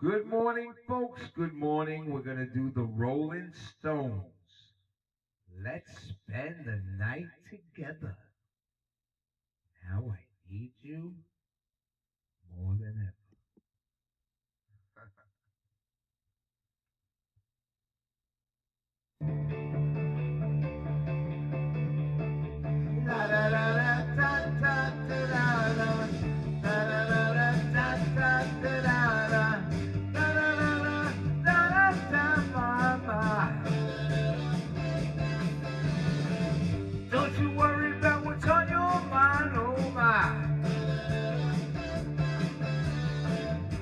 Good morning, folks. Good morning. We're going to do the Rolling Stones. Let's spend the night together. Now I need you more than ever. La la la la ta ta ta la la. La la la la ta ta ta la la. La la la la da da da ma ma. Don't you worry about what's on your mind, oh my.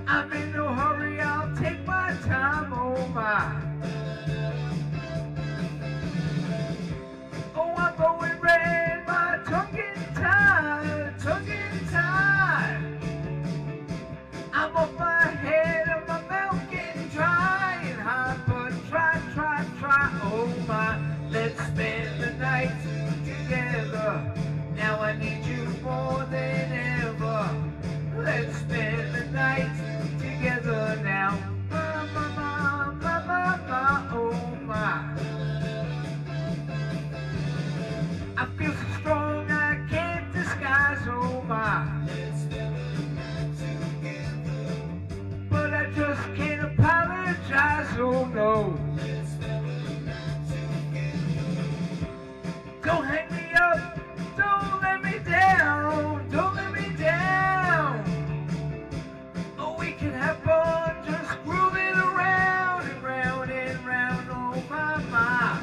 I'm in no hurry, I'll take my time, oh my. Oh, I'm going red, my tongue in tied. I'm off my head and my mouth getting dry and hot, but try, oh my. Let's spend the night together. Now I need you more than ever. Let's spend the night together now. Oh my. I feel so strong I can't disguise, oh my. But I just can't apologize, oh no. Don't hang me up, don't let me down, don't let me down. Oh, we can have fun, just grooving around and round and round, oh my.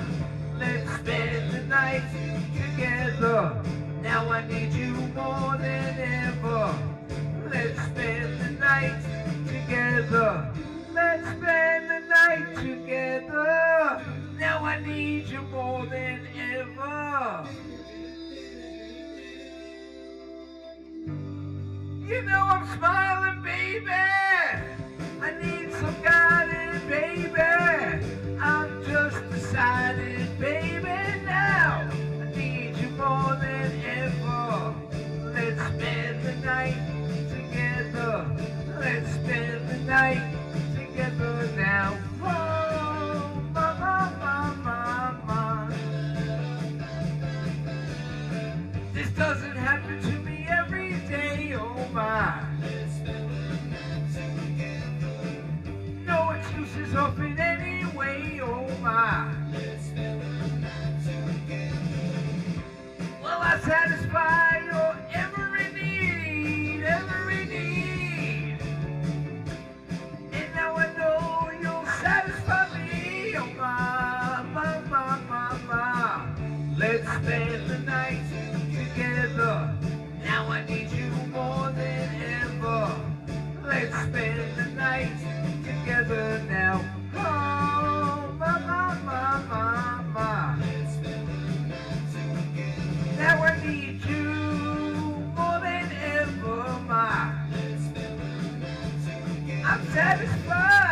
Let's spend the night together. Now I need you more than ever. Let's spend the night together. Let's spend the night together. Now I need you more than ever. You know I'm smiling, baby. I need some guidance, baby. I'm just decided, baby, now I need you more than ever. Let's spend the night together. Let's spend the night together now. Oh, ma. This doesn't happen to me every day, oh my. No excuses up in any way, oh my. Well, I satisfy your every need, every need. And now I know you'll satisfy me, oh my. Let's spend the night together. Now I need you more than ever. Let's spend the night together now. Oh, my. Now I need you more than ever, my. I'm satisfied.